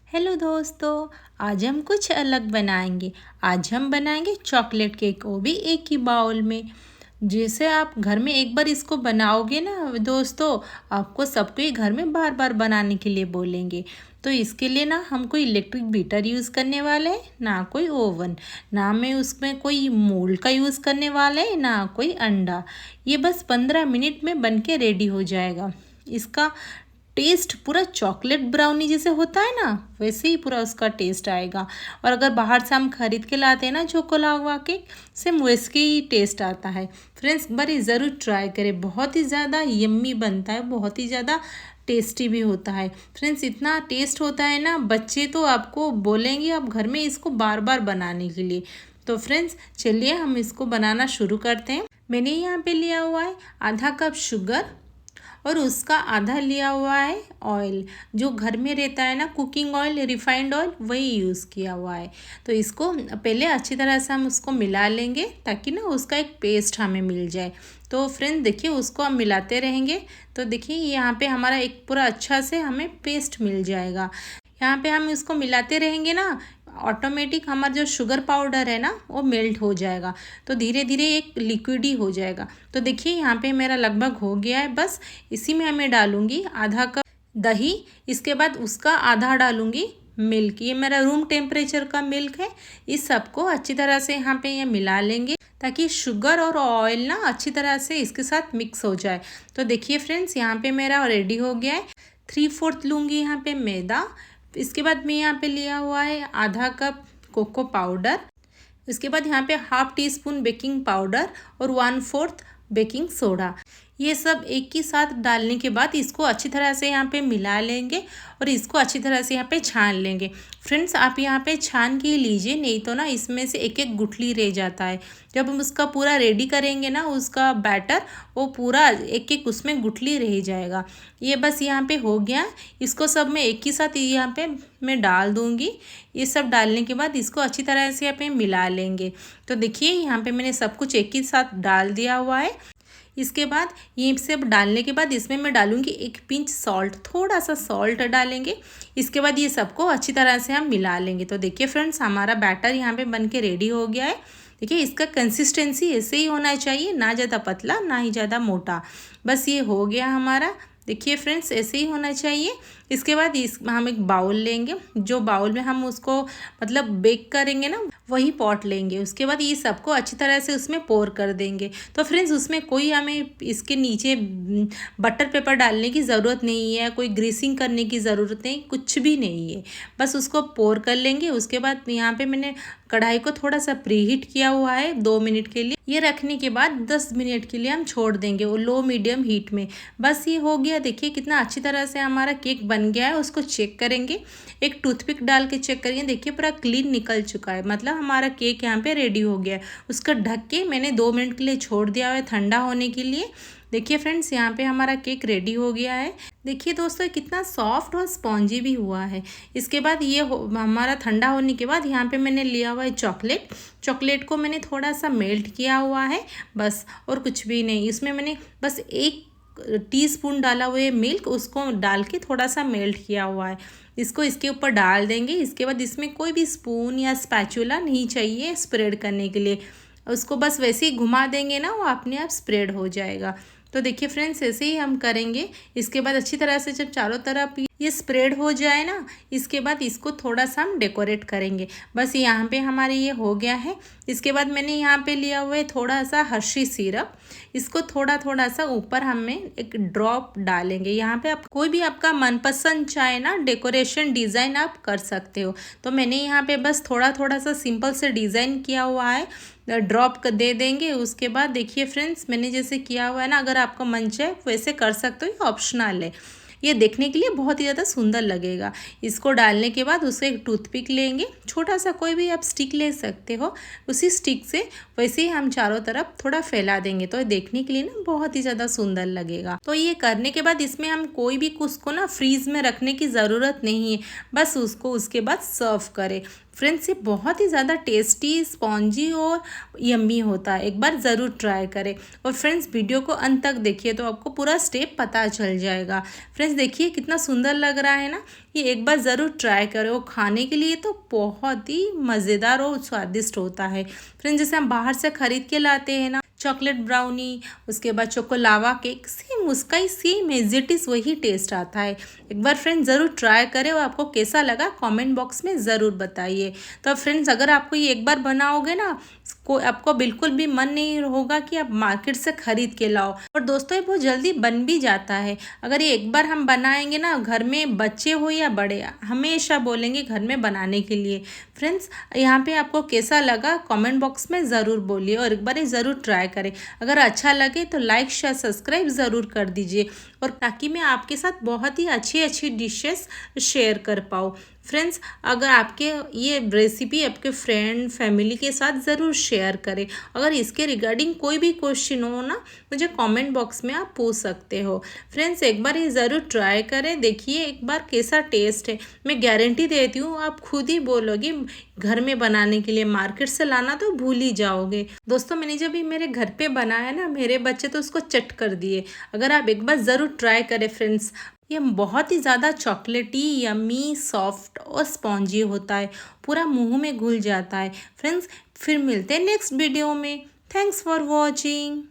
Hello दोस्तों, आज हम कुछ अलग बनाएंगे। आज हम बनाएंगे चॉकलेट केक, वो भी एक ही बाउल में। जैसे आप घर में एक बार इसको बनाओगे ना दोस्तों, आपको सबको ही घर में बार बार बनाने के लिए बोलेंगे। तो इसके लिए ना हम कोई इलेक्ट्रिक बीटर यूज़ करने वाले हैं, ना कोई ओवन, ना मैं उसमें कोई मोल्ड का यूज़ करने वाले हैं, ना कोई अंडा। ये बस 15 मिनट में बन के रेडी हो जाएगा। इसका टेस्ट पूरा चॉकलेट ब्राउनी जैसे होता है ना, वैसे ही पूरा उसका टेस्ट आएगा। और अगर बाहर से हम खरीद के लाते हैं ना चोकोलावा केक, सेम वैसे ही टेस्ट आता है। फ्रेंड्स, बारी ज़रूर ट्राई करें, बहुत ही ज़्यादा यम्मी बनता है, बहुत ही ज़्यादा टेस्टी भी होता है। फ्रेंड्स, इतना टेस्ट होता है ना, बच्चे तो आपको बोलेंगे आप घर में इसको बार बार बनाने के लिए। तो फ्रेंड्स, चलिए हम इसको बनाना शुरू करते हैं। मैंने यहाँ पे लिया हुआ है आधा कप शुगर और उसका आधा लिया हुआ है ऑयल, जो घर में रहता है ना, कुकिंग ऑयल, रिफाइंड ऑयल, वही यूज़ किया हुआ है। तो इसको पहले अच्छी तरह से हम उसको मिला लेंगे ताकि ना उसका एक पेस्ट हमें मिल जाए। तो फ्रेंड देखिए, उसको हम मिलाते रहेंगे तो देखिए यहाँ पे हमारा एक पूरा अच्छा से हमें पेस्ट मिल जाएगा। यहाँ पे हम इसको मिलाते रहेंगे ना, ऑटोमेटिक हमारा जो शुगर पाउडर है ना वो मेल्ट हो जाएगा। तो धीरे धीरे एक लिक्विड ही हो जाएगा। तो देखिए यहाँ पे मेरा लगभग हो गया है। बस इसी में मैं डालूँगी आधा कप दही, इसके बाद उसका आधा डालूँगी मिल्क। ये मेरा रूम टेम्परेचर का मिल्क है। इस सबको अच्छी तरह से यहाँ पे ये मिला लेंगे ताकि शुगर और ऑयल ना अच्छी तरह से इसके साथ मिक्स हो जाए। तो देखिए फ्रेंड्स, यहाँ पे मेरा रेडी हो गया है। 3/4 लूँगी यहाँ पे मैदा। इसके बाद मैं यहाँ पे लिया हुआ है आधा कप कोको पाउडर। इसके बाद यहाँ पे half tea spoon baking powder और 1/4 बेकिंग सोडा। ये सब एक ही साथ डालने के बाद इसको अच्छी तरह से यहाँ पे मिला लेंगे और इसको अच्छी तरह से यहाँ पे छान लेंगे। फ्रेंड्स, आप यहाँ पे छान के लीजिए, नहीं तो ना इसमें से एक एक गुठली रह जाता है। जब हम उसका पूरा रेडी करेंगे ना उसका बैटर, वो पूरा एक एक उसमें गुठली रह जाएगा। ये बस यहाँ पे हो गया। इसको सब मैं एक ही साथ यहाँ पे मैं डाल दूँगी। ये सब डालने के बाद इसको अच्छी तरह से यहाँ पे मिला लेंगे। तो देखिए यहाँ पे मैंने सब कुछ एक ही साथ डाल दिया हुआ है। इसके बाद ये सब डालने के बाद इसमें मैं डालूँगी 1 पिंच सॉल्ट, थोड़ा सा सॉल्ट डालेंगे। इसके बाद ये सबको अच्छी तरह से हम मिला लेंगे। तो देखिए फ्रेंड्स, हमारा बैटर यहाँ पे बन के रेडी हो गया है। देखिए इसका कंसिस्टेंसी ऐसे ही होना चाहिए, ना ज़्यादा पतला ना ही ज़्यादा मोटा। बस ये हो गया हमारा। देखिए फ्रेंड्स, ऐसे ही होना चाहिए। इसके बाद हम एक बाउल लेंगे, जो बाउल में हम उसको मतलब बेक करेंगे ना, वही पॉट लेंगे। उसके बाद ये सबको अच्छी तरह से उसमें पोर कर देंगे। तो फ्रेंड्स, उसमें कोई हमें इसके नीचे बटर पेपर डालने की ज़रूरत नहीं है, कोई ग्रीसिंग करने की ज़रूरत नहीं, कुछ भी नहीं है। बस उसको पोर कर लेंगे। उसके बाद यहाँ पे मैंने कढ़ाई को थोड़ा सा प्रीहीट किया हुआ है 2 मिनट के लिए। ये रखने के बाद 10 मिनट के लिए हम छोड़ देंगे वो लो मीडियम हीट में। बस ये हो गया। देखिए कितना अच्छी तरह से हमारा केक बन गया है। उसको चेक करेंगे, एक टूथपिक डाल के चेक करेंगे। देखिए पूरा क्लीन निकल चुका है, मतलब हमारा केक यहाँ पे रेडी हो गया है। उसका ढक के मैंने 2 मिनट के लिए छोड़ दिया है ठंडा होने के लिए। देखिए फ्रेंड्स, यहाँ पे हमारा केक रेडी हो गया है। देखिए दोस्तों, कितना सॉफ्ट और स्पॉन्जी भी हुआ है। इसके बाद ये हमारा ठंडा होने के बाद यहाँ पे मैंने लिया हुआ है चॉकलेट को मैंने थोड़ा सा मेल्ट किया हुआ है, बस, और कुछ भी नहीं। इसमें मैंने बस 1 टीस्पून डाला हुआ है मिल्क, उसको डाल के थोड़ा सा मेल्ट किया हुआ है। इसको इसके ऊपर डाल देंगे। इसके बाद इसमें कोई भी स्पून या स्पैचुला नहीं चाहिए स्प्रेड करने के लिए। उसको बस वैसे ही घुमा देंगे ना, वो अपने आप स्प्रेड हो जाएगा। तो देखिए फ्रेंड्स, ऐसे ही हम करेंगे। इसके बाद अच्छी तरह से जब चारों तरफ ये स्प्रेड हो जाए ना, इसके बाद इसको थोड़ा सा हम डेकोरेट करेंगे। बस यहाँ पे हमारे ये हो गया है। इसके बाद मैंने यहाँ पे लिया हुआ है थोड़ा सा हर्शी सिरप। इसको थोड़ा थोड़ा सा ऊपर हमें एक ड्रॉप डालेंगे। यहाँ पे आप कोई भी आपका मनपसंद चाहे ना डेकोरेशन डिज़ाइन आप कर सकते हो। तो मैंने यहाँ पे बस थोड़ा थोड़ा सा सिंपल से डिज़ाइन किया हुआ है, ड्रॉप दे देंगे। उसके बाद देखिए फ्रेंड्स, मैंने जैसे किया हुआ है ना, अगर आपका मन चाहे वैसे कर सकते हो, ये ऑप्शनल है। ये देखने के लिए बहुत ही ज़्यादा सुंदर लगेगा। इसको डालने के बाद उससे एक टूथपिक लेंगे, छोटा सा कोई भी आप स्टिक ले सकते हो। उसी स्टिक से वैसे ही हम चारों तरफ थोड़ा फैला देंगे, तो देखने के लिए ना बहुत ही ज़्यादा सुंदर लगेगा। तो ये करने के बाद इसमें हम कोई भी उसको ना फ्रीज में रखने की ज़रूरत नहीं है, बस उसको उसके बाद सर्व करें। फ्रेंड्स ये बहुत ही ज़्यादा टेस्टी, स्पॉन्जी और यम्मी होता है। एक बार ज़रूर ट्राई करें। और फ्रेंड्स वीडियो को अंत तक देखिए तो आपको पूरा स्टेप पता चल जाएगा। फ्रेंड्स देखिए कितना सुंदर लग रहा है ना। ये एक बार ज़रूर ट्राई करें। और खाने के लिए तो बहुत ही मज़ेदार और स्वादिष्ट होता है। फ्रेंड्स जैसे हम बाहर से ख़रीद के लाते हैं ना चॉकलेट ब्राउनी, उसके बाद चोको लावा केक, सेम उसका ही सेम एज इट इज़ वही टेस्ट आता है। एक बार फ्रेंड्स ज़रूर ट्राई करें और आपको कैसा लगा कमेंट बॉक्स में ज़रूर बताइए। तो फ्रेंड्स अगर आपको ये एक बार बनाओगे ना आपको बिल्कुल भी मन नहीं होगा कि आप मार्केट से ख़रीद के लाओ। और दोस्तों ये बहुत जल्दी बन भी जाता है। अगर ये एक बार हम बनाएंगे ना, घर में बच्चे हो या बड़े हमेशा बोलेंगे घर में बनाने के लिए। फ्रेंड्स यहाँ पे आपको कैसा लगा कमेंट बॉक्स में ज़रूर बोलिए और एक बार ये ज़रूर ट्राई करें। अगर अच्छा लगे तो लाइक शेयर सब्सक्राइब ज़रूर कर दीजिए, और ताकि मैं आपके साथ बहुत ही अच्छी अच्छी डिशेस शेयर कर पाऊँ। फ्रेंड्स अगर आपके ये रेसिपी आपके फ्रेंड फैमिली के साथ ज़रूर शेयर करें। अगर इसके रिगार्डिंग कोई भी क्वेश्चन हो ना, मुझे कमेंट बॉक्स में आप पूछ सकते हो। फ्रेंड्स एक बार ये ज़रूर ट्राई करें, देखिए एक बार कैसा टेस्ट है। मैं गारंटी देती हूँ आप खुद ही बोलोगे घर में बनाने के लिए, मार्केट से लाना तो भूल ही जाओगे। दोस्तों मैंने जब ये मेरे घर पे बनाया ना, मेरे बच्चे तो उसको चट कर दिए। अगर आप एक बार ज़रूर ट्राई करें फ्रेंड्स। ये बहुत ही ज़्यादा चॉकलेटी, यम्मी, सॉफ्ट और स्पॉन्जी होता है, पूरा मुंह में घुल जाता है। फ्रेंड्स फिर मिलते हैं नेक्स्ट वीडियो में। Thanks for watching.